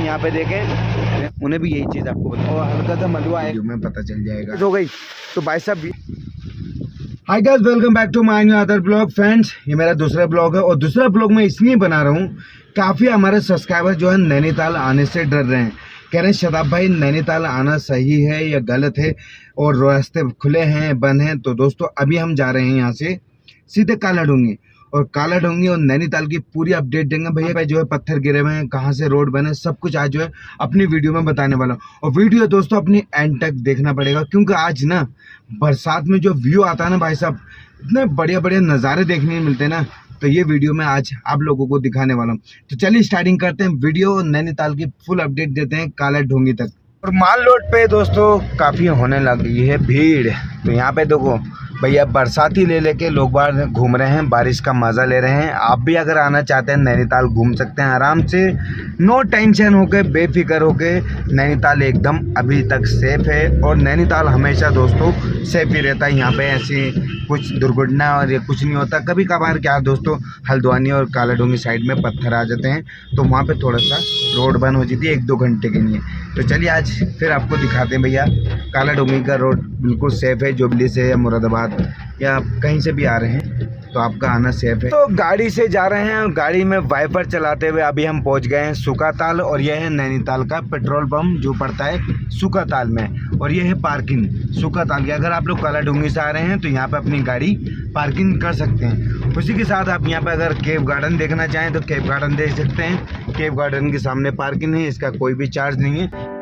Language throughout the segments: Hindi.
यहाँ पे देखें, उन्हें भी यही चीज़ आपको बताओ, हल्का सा मलुआ है में पता चल जाएगा। हो गई तो भाई साहब भी hi guys, welcome back to my new other blog. Friends, ये मेरा दूसरा ब्लॉग है और दूसरा ब्लॉग मैं इसलिए बना रहा हूँ, काफ़ी हमारे सब्सक्राइबर जो है नैनीताल आने से डर रहे हैं। कह रहे हैं शदाब भाई नैनीताल आना सही है या गलत है और रास्ते खुले हैं बंद हैं। तो दोस्तों अभी हम जा रहे हैं यहाँ से सीधे काला डूंगी, और काला डूंगी और नैनीताल की पूरी अपडेट देंगे। भैया भाई जो है पत्थर गिरे हुए हैं, कहाँ से रोड बने, सब कुछ आज जो है अपनी वीडियो में बताने वाला हूँ। और वीडियो दोस्तों अपनी एंड तक देखना पड़ेगा, क्योंकि आज ना बरसात में जो व्यू आता है ना भाई साहब, इतने बढ़िया बढ़िया नज़ारे देखने मिलते हैं ना, तो ये वीडियो में आज आप लोगों को दिखाने वाला हूँ। तो चलिए स्टार्टिंग करते हैं वीडियो, नैनीताल की फुल अपडेट देते हैं काला डूंगी तक। और माल रोड पे दोस्तों काफ़ी होने लगी है भीड़। तो यहाँ पे देखो भैया बरसाती ले लेके लोग बाहर घूम रहे हैं, बारिश का मज़ा ले रहे हैं। आप भी अगर आना चाहते हैं नैनीताल घूम सकते हैं आराम से, नो टेंशन होके, बेफिक्र होके। नैनीताल एकदम अभी तक सेफ़ है और नैनीताल हमेशा दोस्तों सेफ ही रहता है। यहाँ पे ऐसी कुछ दुर्घटना और ये कुछ नहीं होता। कभी कभार क्या दोस्तों हल्द्वानी और काला डूंगी साइड में पत्थर आ जाते हैं, तो वहाँ पे थोड़ा सा रोड बंद हो जाती है 1-2 घंटे के लिए। तो चलिए आज फिर आपको दिखाते हैं भैया काला डूंगी का रोड बिल्कुल सेफ़ है। जुबली से या मुरादाबाद या कहीं से भी आ रहे हैं तो आपका आना सेफ है। तो गाड़ी से जा रहे हैं, गाड़ी में वाइपर चलाते हुए अभी हम पहुंच गए हैं सुखाताल, और यह है नैनीताल का पेट्रोल पंप जो पड़ता है सुखाताल में, और यह है पार्किंग सुखाताल की। अगर आप लोग काला डूंगी से आ रहे हैं तो यहाँ पे अपनी गाड़ी पार्किंग कर सकते हैं। उसी के साथ आप यहाँ पे अगर केव गार्डन देखना चाहें तो केव गार्डन देख सकते हैं। केव गार्डन के सामने पार्किंग है, इसका कोई भी चार्ज नहीं है।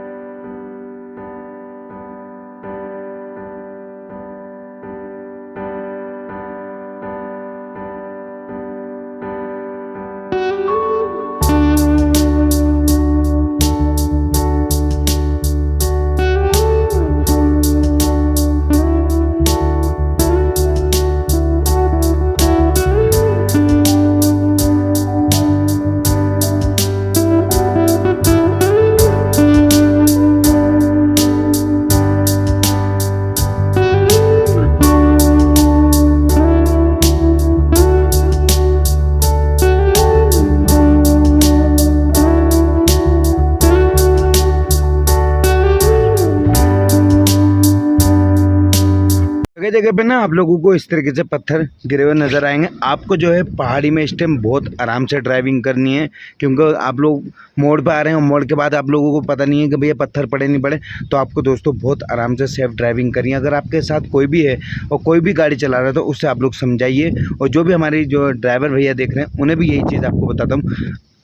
जगह जगह पे ना आप लोगों को इस तरीके से पत्थर गिरे हुए नज़र आएंगे। आपको जो है पहाड़ी में इस टाइम बहुत आराम से ड्राइविंग करनी है, क्योंकि आप लोग मोड़ पे आ रहे हैं और मोड़ के बाद आप लोगों को पता नहीं है कि भैया पत्थर पड़े नहीं पड़े। तो आपको दोस्तों बहुत आराम से सेफ ड्राइविंग करनी है। अगर आपके साथ कोई भी है और कोई भी गाड़ी चला रहा है तो उससे आप लोग समझाइए। और जो भी हमारी जो ड्राइवर भैया देख रहे हैं उन्हें भी यही चीज़ आपको बताता हूँ,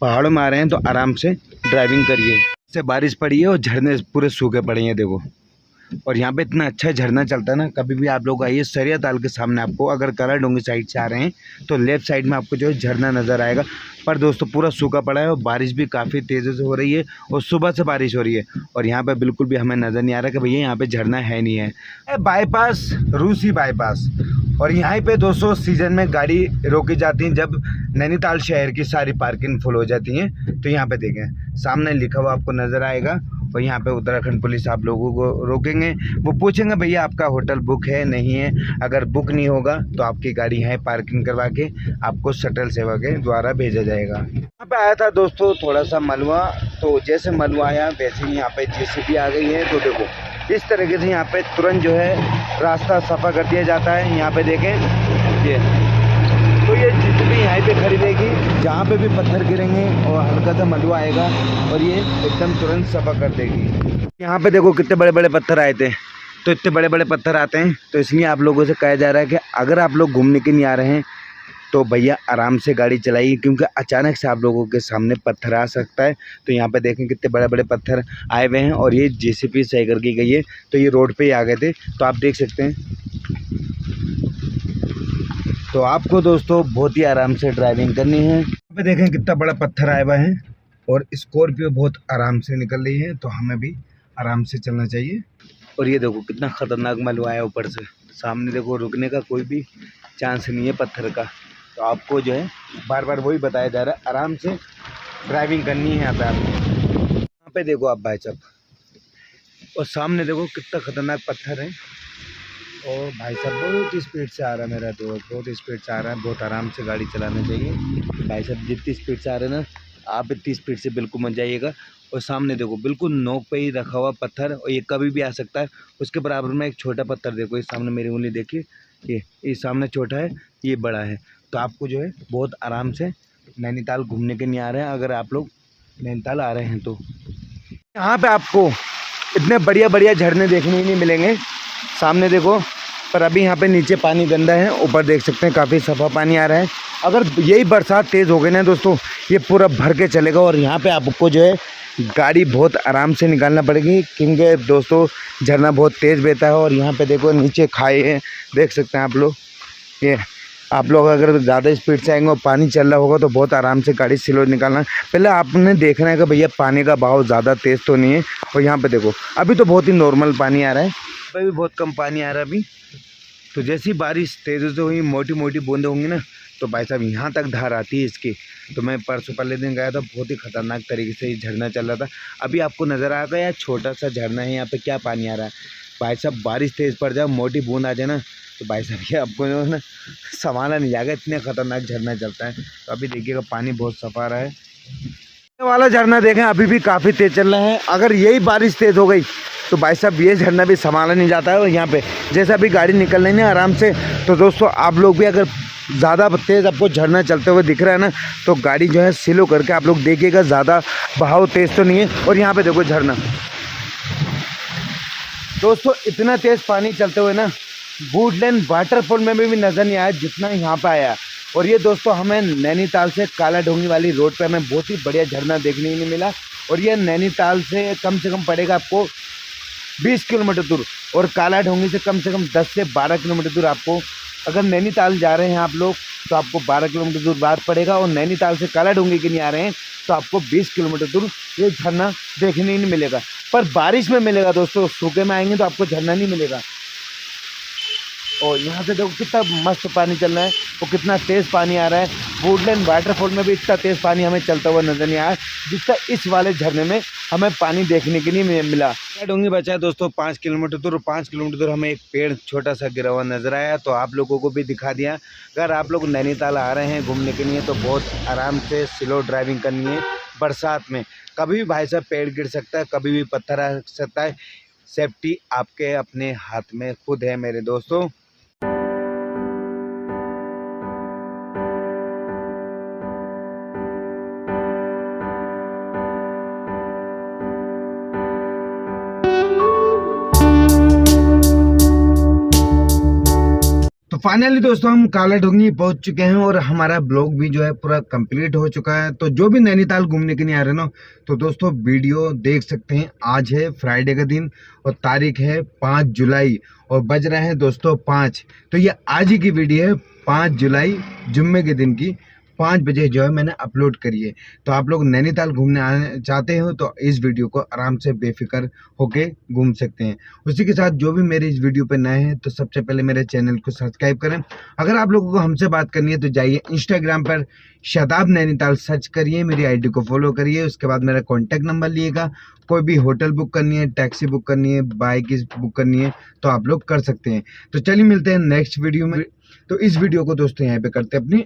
पहाड़ों में आ रहे हैं तो आराम से ड्राइविंग करिए। से बारिश पड़ी है और झरने पूरे सूखे पड़े हैं देखो, और यहाँ पे इतना अच्छा झरना चलता है ना। कभी भी आप लोग आइए सरिया ताल के सामने, आपको अगर काला डूंगी साइड से आ रहे हैं तो लेफ्ट साइड में आपको जो है झरना नज़र आएगा। पर दोस्तों पूरा सूखा पड़ा है और बारिश भी काफ़ी तेज़ी से हो रही है और सुबह से बारिश हो रही है, और यहाँ पे बिल्कुल भी हमें नज़र नहीं आ रहा कि भैया यहाँ पे झरना है नहीं है। बाईपास रूसी बाईपास, और यहाँ पे दोस्तों सीज़न में गाड़ी रोकी जाती है जब नैनीताल शहर की सारी पार्किंग फुल हो जाती हैं। तो यहाँ पे देखें सामने लिखा हुआ आपको नज़र आएगा, और यहाँ पे उत्तराखंड पुलिस आप लोगों को रोकेंगे। वो पूछेंगे भैया आपका होटल बुक है नहीं है। अगर बुक नहीं होगा तो आपकी गाड़ी यहाँ पार्किंग करवा के आपको शटल सेवा के द्वारा भेजा जाएगा। यहाँ पे आया था दोस्तों थोड़ा सा मलुआ, तो जैसे मलुआ आया वैसे ही यहाँ पे जेसीबी आ गई है। तो देखो इस तरीके से यहाँ पे तुरंत जो है रास्ता सफा कर दिया जाता है। यहाँ पे देखें ये, तो ये जितनी यहाँ पे खड़ी रहेगी, जहाँ पे भी पत्थर गिरेंगे और हल्का सा मलुआ आएगा और ये एकदम तुरंत सफा कर देगी। यहाँ पे देखो कितने बड़े बड़े पत्थर आए थे, तो इतने बड़े बड़े पत्थर आते हैं तो इसलिए आप लोगों से कहा जा रहा है कि अगर आप लोग घूमने के नहीं आ रहे हैं तो भैया आराम से गाड़ी चलाइए, क्योंकि अचानक से आप लोगों के सामने पत्थर आ सकता है। तो यहाँ पे देखें कितने बड़े बड़े पत्थर आए हुए हैं, और ये जेसीबी सही करके गई है, तो ये रोड पे ही आ गए थे। तो आप देख सकते हैं, तो आपको दोस्तों बहुत ही आराम से ड्राइविंग करनी है। यहाँ पे देखें कितना बड़ा पत्थर आया हुआ है, और स्कॉर्पियो बहुत आराम से निकल रही है, तो हमें भी आराम से चलना चाहिए। और ये देखो कितना खतरनाक मलुआ है ऊपर से, सामने देखो रुकने का कोई भी चांस नहीं है पत्थर का। तो आपको जो है बार बार वही बताया जा रहा है, आराम से ड्राइविंग करनी है यहाँ पे आपको। यहाँ पे देखो आप भाई साहब, और सामने देखो कितना खतरनाक पत्थर है, और भाई साहब बहुत स्पीड से आ रहा है मेरा दोस्त, बहुत स्पीड से आ रहा है। बहुत आराम से गाड़ी चलाना चाहिए भाई साहब, जितनी स्पीड से आ रहे हैं ना आप इतनी स्पीड से बिल्कुल मत जाइएगा। और सामने देखो बिल्कुल नोक पे ही रखा हुआ पत्थर, और ये कभी भी आ सकता है। उसके बराबर में एक छोटा पत्थर देखो, ये सामने मेरी उंगली देखिए, ये सामने छोटा है, ये बड़ा है। तो आपको जो है बहुत आराम से नैनीताल घूमने के लिए आ रहे हैं, अगर आप लोग नैनीताल आ रहे हैं तो। यहाँ पे आपको इतने बढ़िया बढ़िया झरने देखने ही नहीं मिलेंगे, सामने देखो, पर अभी यहाँ पे नीचे पानी गंदा है, ऊपर देख सकते हैं काफ़ी सफ़ा पानी आ रहा है। अगर यही बरसात तेज़ हो गई ना दोस्तों, ये पूरा भर के चलेगा, और यहाँ पे आपको जो है गाड़ी बहुत आराम से निकालना पड़ेगी, क्योंकि दोस्तों झरना बहुत तेज़ बहता है। और यहाँ पे देखो नीचे खाई है, देख सकते हैं आप लोग। ये आप लोग अगर ज़्यादा स्पीड से आएंगे और पानी चल रहा होगा तो बहुत आराम से गाड़ी स्लो निकालना है। पहले आपने देखना है कि भैया पानी का बहाव ज़्यादा तेज़ तो नहीं है। और यहाँ पे देखो अभी तो बहुत ही नॉर्मल पानी आ रहा है, अभी भी बहुत कम पानी आ रहा है अभी। तो जैसी बारिश तेज़ से हुई, मोटी मोटी बूंदें होंगी ना, तो भाई साहब यहाँ तक धार आती है इसकी। तो मैं परसों पहले दिन गया था, बहुत ही खतरनाक तरीके से ये झरना चल रहा था। अभी आपको नज़र आ गया छोटा सा झरना है, यहाँ पे क्या पानी आ रहा है। भाई साहब बारिश तेज़ पड़ जाए, मोटी बूंद आ जाए ना, तो भाई साहब ये आपको जो है ना संभाला नहीं जाएगा, इतने खतरनाक झरना चलता है। तो अभी देखिएगा पानी बहुत सफा रहा है। ये वाला झरना देखें अभी भी काफ़ी तेज़ चल रहा है। अगर यही बारिश तेज़ हो गई तो भाई साहब ये झरना भी संभाला नहीं जाता है। और यहाँ पे जैसे अभी गाड़ी निकल रही है आराम से, तो दोस्तों आप लोग भी अगर ज़्यादा तेज़ आपको झरना चलते हुए दिख रहा है ना, तो गाड़ी जो है स्लो करके आप लोग देखिएगा, ज़्यादा बहाव तेज़ तो नहीं है। और यहाँ पे देखो झरना, दोस्तों इतना तेज़ पानी चलते हुए ना वुडलैंड वाटरफॉल में भी नज़र नहीं आया जितना यहाँ पे आया। और ये दोस्तों हमें नैनीताल से काला ढोंगी वाली रोड पे हमें बहुत ही बढ़िया झरना देखने ही नहीं मिला। और ये नैनीताल से कम पड़ेगा आपको 20 किलोमीटर दूर, और काला ढोंगी से कम 10 से 12 किलोमीटर दूर। आपको अगर नैनीताल जा रहे हैं आप लोग तो आपको 12 किलोमीटर दूर बाद पड़ेगा, और नैनीताल से काला ढोंगी के लिए आ रहे हैं तो आपको 20 किलोमीटर दूर ये झरना देखने ही नहीं मिलेगा। पर बारिश में मिलेगा दोस्तों, सूखे में आएंगे तो आपको झरना नहीं मिलेगा। और यहाँ से देखो कितना मस्त पानी चल रहा है, और कितना तेज़ पानी आ रहा है। वुडलैंड वाटरफॉल में भी इतना तेज़ पानी हमें चलता हुआ नजर नहीं आया जिसका इस वाले झरने में हमें पानी देखने के लिए मिला। डोंगी बचा है दोस्तों 5 किलोमीटर दूर, 5 किलोमीटर दूर हमें एक पेड़ छोटा सा गिरा हुआ नजर आया, तो आप लोगों को भी दिखा दिया। अगर आप लोग नैनीताल आ रहे हैं घूमने के लिए तो बहुत आराम से स्लो ड्राइविंग करनी है। बरसात में कभी भी भाई साहब पेड़ गिर सकता है, कभी भी पत्थर आ सकता है। सेफ्टी आपके अपने हाथ में खुद है मेरे दोस्तों। तो फाइनली दोस्तों हम काला ढोंगी पहुंच चुके हैं, और हमारा ब्लॉग भी जो है पूरा कंप्लीट हो चुका है। तो जो भी नैनीताल घूमने के लिए आ रहे हैं ना, तो दोस्तों वीडियो देख सकते हैं। आज है फ्राइडे का दिन और तारीख है 5 जुलाई और बज रहे हैं दोस्तों 5। तो ये आज ही की वीडियो है, 5 जुलाई जुम्मे के दिन की 5 बजे जो है मैंने अपलोड करी है। तो आप लोग नैनीताल घूमने आने चाहते हो तो इस वीडियो को आराम से बेफिक्र होके घूम सकते हैं। उसी के साथ जो भी मेरे इस वीडियो पे नए हैं तो सबसे पहले मेरे चैनल को सब्सक्राइब करें। अगर आप लोगों को हमसे बात करनी है तो जाइए इंस्टाग्राम पर शादाब नैनीताल सर्च करिए, मेरी आईडी को फॉलो करिए। उसके बाद मेरा कॉन्टैक्ट नंबर लिएगा। कोई भी होटल बुक करनी है, टैक्सी बुक करनी है, बाइक बुक करनी है तो आप लोग कर सकते हैं। तो चलिए मिलते हैं नेक्स्ट वीडियो में। तो इस वीडियो को दोस्तों यहाँ पे करते हैं अपनी